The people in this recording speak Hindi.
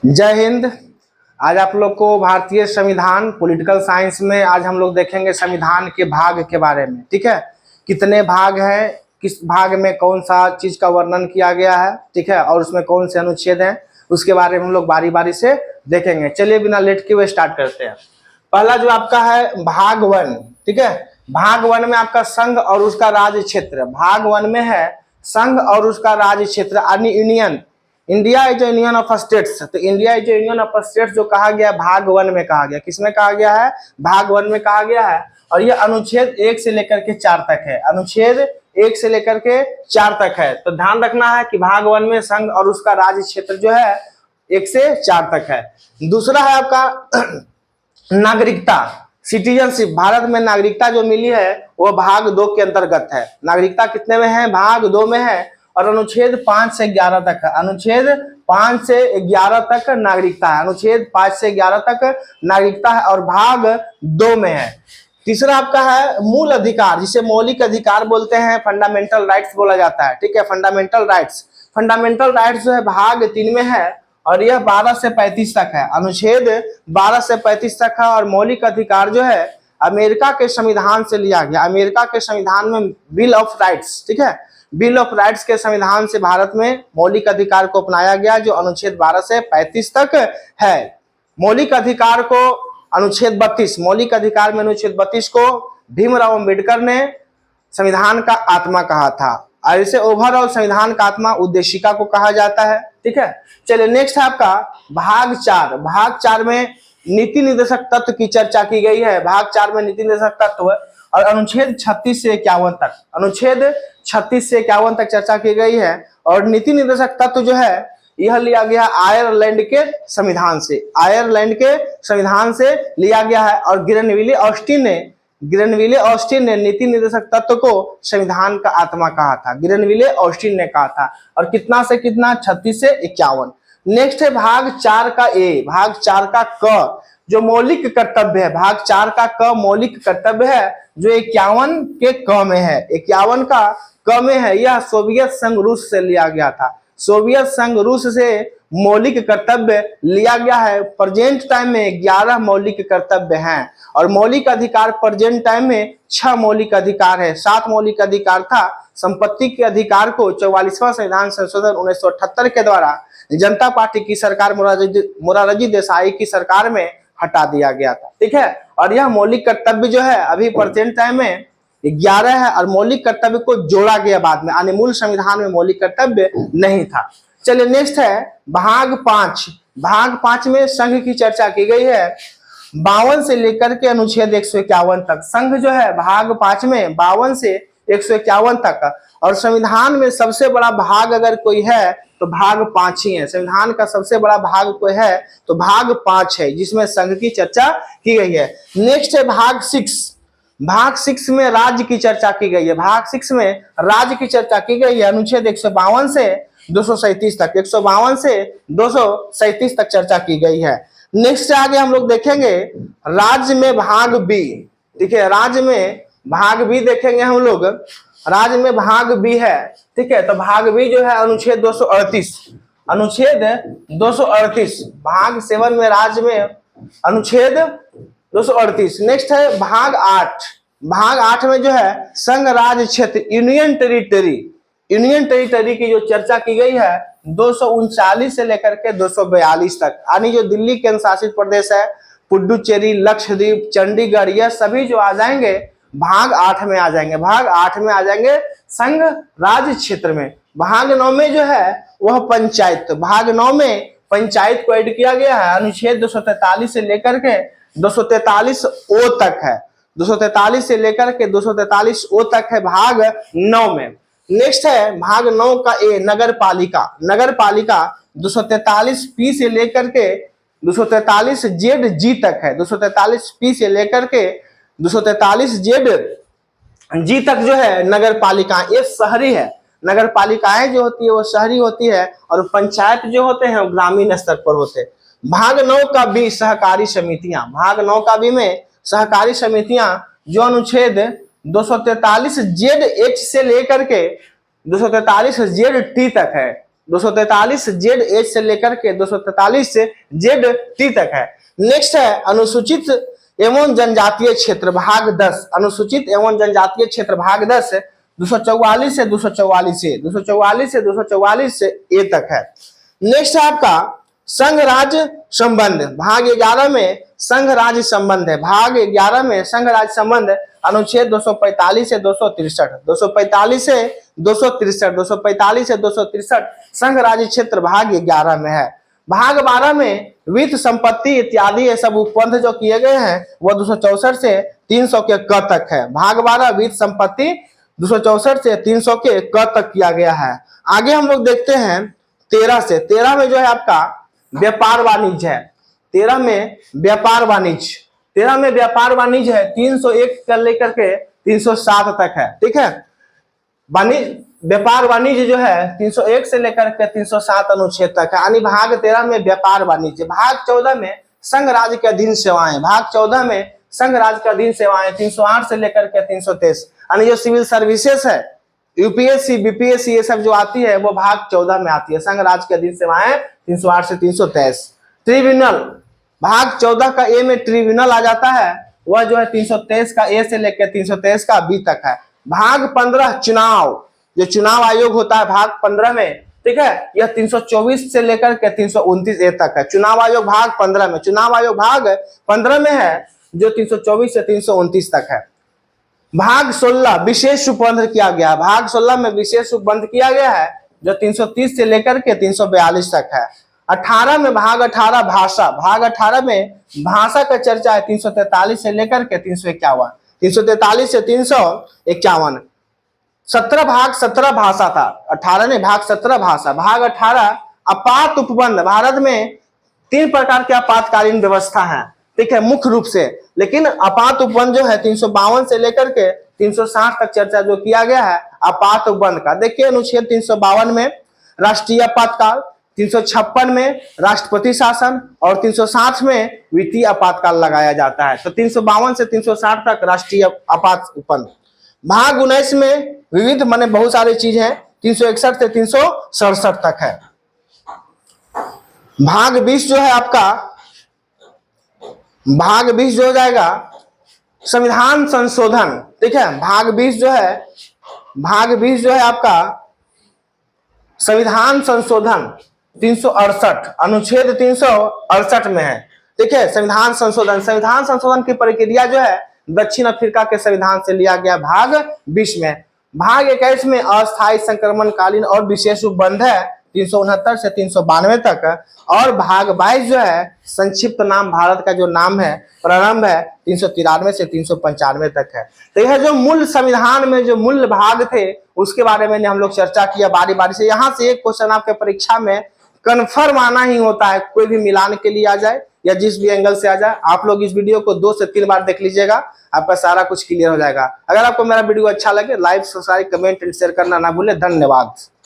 जय हिंद। आज आप लोग को भारतीय संविधान पॉलिटिकल साइंस में आज हम लोग देखेंगे संविधान के भाग के बारे में। ठीक है, कितने भाग हैं, किस भाग में कौन सा चीज का वर्णन किया गया है, ठीक है, और उसमें कौन से अनुच्छेद हैं, उसके बारे में हम लोग बारी बारी से देखेंगे। चलिए बिना लेट किए हुए स्टार्ट करते हैं। पहला जो आपका है भाग वन। ठीक है, भाग वन में आपका संघ और उसका राज्य क्षेत्र। भाग वन में है संघ और उसका राज्य क्षेत्र यानी union. India is union of states. तो India is union of states जो कहा गया भाग वन में कहा गया। किसमें कहा गया है? भाग वन में कहा गया है। और ये अनुच्छेद 1 से लेकर के 4 तक है। अनुच्छेद 1 से लेकर के 4 तक है। तो ध्यान रखना है कि भाग वन में संघ और उसका राज्य क्षेत्र जो है 1 से 4 तक है। दूसरा है आपका नागरिकता, सिटीजनशिप। भारत में नागरिकता जो मिली है वो भाग 2 के अंतर्गत है। नागरिकता कितने में है? भाग 2 में है। और अनुच्छेद 5 से 11 तक है। अनुच्छेद 5 से 11 तक नागरिकता है। अनुच्छेद 5 से 11 तक नागरिकता है और भाग 2 में है। तीसरा आपका है मूल अधिकार, जिसे मौलिक अधिकार बोलते हैं, फंडामेंटल राइट्स बोला जाता है। ठीक है, फंडामेंटल राइट्स। फंडामेंटल राइट्स जो है भाग 3 में है और यह 12 से 35 तक है। अनुच्छेद 12 से 35 तक है। और मौलिक अधिकार जो है अमेरिका के संविधान से लिया गया। अमेरिका के संविधान में बिल ऑफ राइट्स, ठीक है, बिल ऑफ राइट्स के संविधान से भारत में मौलिक अधिकार को अपनाया गया, जो अनुच्छेद 12 से 35 तक है। मौलिक अधिकार को अनुच्छेद 32, मौलिक अधिकार में अनुच्छेद 32 को भीमराव अंबेडकर ने संविधान का आत्मा कहा था। और इसे ओवरऑल संविधान का आत्मा उद्देशिका को कहा जाता है। ठीक है, चलिए नेक्स्ट है आपका भाग 4। भाग 4 में नीति निर्देशक तत्व की चर्चा की गई है। भाग 4 में नीति निर्देशक तत्व और अनुच्छेद 36 से 51 तक, अनुच्छेद 36 से 51 तक चर्चा की गई है। और नीति निर्देशक तत्व जो है यह लिया गया आयरलैंड के संविधान से। आयरलैंड के संविधान से लिया गया है। और ग्रेनविले ऑस्टिन ने नीति निर्देशक तत्व को संविधान का आत्मा कहा था। ग्रेनविले ऑस्टिन ने कहा था। और कितना से कितना? 36 से 51। नेक्स्ट है भाग 4 का ए। भाग 4 का क जो मौलिक कर्तव्य है। भाग 4 का क मौलिक कर्तव्य है जो 51 के क में है। 51 का क में है। यह सोवियत संघ रूस से लिया गया था। सोवियत संघ रूस से मौलिक कर्तव्य लिया गया है। प्रेजेंट टाइम में 11 मौलिक कर्तव्य हैं। और मौलिक अधिकार प्रेजेंट टाइम में 6 मौलिक अधिकार है। 7 मौलिक अधिकार था। संपत्ति के अधिकार को 44वां संविधान संशोधन 1978 के द्वारा जनता पार्टी की सरकार मोरारजी देसाई की सरकार में हटा दिया गया था। ठीक है, और यह मौलिक कर्तव्य जो है अभी प्रेजेंट टाइम में 11 है। और मौलिक कर्तव्य को जोड़ा गया बाद में, यानी मूल संविधान में मौलिक कर्तव्य नहीं था। चलिए नेक्स्ट है भाग 5। भाग 5 में संघ की चर्चा की गई है 52 से लेकर के अनुच्छेद 151 तक। संघ जो है भाग 5 में 52 से 151 तक। और संविधान में सबसे बड़ा भाग अगर कोई है तो भाग 5 ही है। संविधान का सबसे बड़ा भाग कोई है तो भाग 5 है, जिसमें संघ की चर्चा की गई है। नेक्स्ट है भाग 6। भाग 6 में राज्य की चर्चा की गई है। भाग 6 में राज्य की चर्चा की गई है। अनुच्छेद 152 से 237 तक, 152 से 237 तक चर्चा की गई है। नेक्स्ट आगे हम लोग देखेंगे राज्य में भाग बी। ठीक है, राज्य में भाग बी देखेंगे हम लोग। राज्य में भाग बी है। ठीक है, तो भाग बी जो है अनुच्छेद 238, अनुच्छेद 238। भाग 7 में राज्य में अनुच्छेद 238। नेक्स्ट है भाग 8। भाग 8 में जो है संघ राज्य क्षेत्र यूनियन टेरिटरी, यूनियन टेरिटरी की जो चर्चा की गई है 239 से लेकर के 242 तक, यानी जो दिल्ली केंद्र शासित प्रदेश है, पुडुचेरी, लक्षद्वीप, चंडीगढ़, यह सभी जो आ जाएंगे भाग 8 में आ जाएंगे। भाग 8 में आ जाएंगे संघ राज्य क्षेत्र में। भाग 9 में जो है वह पंचायत। भाग 9 में पंचायत को ऐड किया गया है। अनुच्छेद 243 से लेकर के 243 ओ तक है। 243 से लेकर के 243 ओ तक है भाग 9 में। नेक्स्ट है भाग 9 का ए नगर पालिका। नगर पालिका 243 पी से लेकर के 243 जेड जी तक है। 243 पी से लेकर के 243 जेड जी तक जो है नगर पालिका, ये शहरी है। नगर पालिकाएं जो होती है वो शहरी होती है और पंचायत जो होते हैं वो ग्रामीण स्तर पर होते हैं। भाग 9 का बी सहकारी समितियां। भाग 9 का बी में सहकारी समितियां जो अनुच्छेद 243 जेड एच से लेकर के 243 जेड टी तक है। 243 जेड एच से लेकर के 243 से जेड टी तक है। नेक्स्ट है अनुसूचित एवं जनजातीय क्षेत्र भाग 10, अनुसूचित एवं जनजातीय क्षेत्र भाग 10 244 से 244 से 244 से 244 से ए तक है। नेक्स्ट है आपका संघ राज्य संबंध भाग 11 में संघ राज्य संबंध है। भाग 11 में संघ राज्य संबंध अनुच्छेद 245 से 263, 245 से 263, 245 से 263 संघ राज्य क्षेत्र भाग 11 में है। भाग 12 में वित्त संपत्ति इत्यादि ये सब उपबंध जो किए गए हैं वो 264 से 300 के क तक है। भाग 12 वित्त संपत्ति 264 से 300 के क तक किया गया है। आगे हम लोग देखते हैं 13 से। 13 में जो है आपका व्यापार वाणिज्य है। 13 में व्यापार वाणिज्य, 13 में व्यापार वाणिज्य है 301 से लेकर के 307 तक है। ठीक है, वाणिज्य व्यापार वाणिज्य जो है 301 से लेकर के 307 अनुच्छेद तक है। यानी भाग 13 में व्यापार वाणिज्य। भाग 14 में संघ राज्य के अधीन सेवाएं, भाग 14 में संघ राज्य के अधीन सेवाएं 308 से लेकर के 323, यानी जो सिविल सर्विसेज है यूपीएससी बीपीएससी ये सब जो आती है वो भाग 14 में आती है। संघ राज्य के अधीन सेवाएं 308 से 323। ट्रिब्यूनल भाग 14 का ए में ट्रिब्यूनल आ जाता है, वह जो है 323 का ए से लेकर 323 का बी तक है। भाग 15 चुनाव, जो चुनाव आयोग होता है भाग 15 में, ठीक है, यह 324 से लेकर के 329 ए तक है। चुनाव आयोग भाग 15 में, चुनाव आयोग भाग 15 में है जो 324 से 329 तक है। भाग 16 विशेष उपबंध किया गया, भाग 16 में विशेष उपबंध किया गया है जो 330 से लेकर के 342 तक है। 18 में भाग 18 भाषा, भाग 18 में भाषा का चर्चा है 343 से लेकर के 351, 343 से 351। 17 भाग 17 भाषा था, 18 ने भाग 17 भाषा। भाग 18 आपात उपबंध, भारत में 3 प्रकार के आपातकालीन व्यवस्था है, ठीक है, मुख्य रूप से, लेकिन आपात उपबंध जो है 352 से लेकर के 360 तक चर्चा जो किया गया है आपात उपबंध का। देखिए अनुच्छेद 352 में राष्ट्रीय आपातकाल, 356 में राष्ट्रपति शासन और 360 में वित्तीय आपातकाल लगाया जाता है। तो 352 से 360 तक राष्ट्रीय आपात उपबंध। भाग 19 में विविध माने बहुत सारी चीज है, 361 से 367 तक है। भाग 20 जो है आपका, भाग 20 जो हो जाएगा संविधान संशोधन, ठीक है। भाग 20 जो है, भाग 20 जो है आपका संविधान संशोधन 368 अनुच्छेद 368 में है, ठीक है। संविधान संशोधन, संविधान संशोधन की प्रक्रिया जो है दक्षिण अफ्रीका के संविधान से लिया गया भाग 20 में। भाग 21 में अस्थायी संक्रमणकालीन और विशेष उपबंध है 369 से 392 तक। और भाग 22 जो है संक्षिप्त नाम भारत का जो नाम है प्रारंभ है 393 से 395 तक है। तो यह जो मूल संविधान में जो मूल भाग थे उसके बारे में हम लोग चर्चा किया बारी बारी से। यहाँ से एक क्वेश्चन आपके परीक्षा में कन्फर्म आना ही होता है, कोई भी मिलान के लिए आ जाए या जिस भी एंगल से आ जाए। आप लोग इस वीडियो को 2 से 3 बार देख लीजिएगा, आपका सारा कुछ क्लियर हो जाएगा। अगर आपको मेरा वीडियो अच्छा लगे like subscribe comment and share करना ना भूले। धन्यवाद।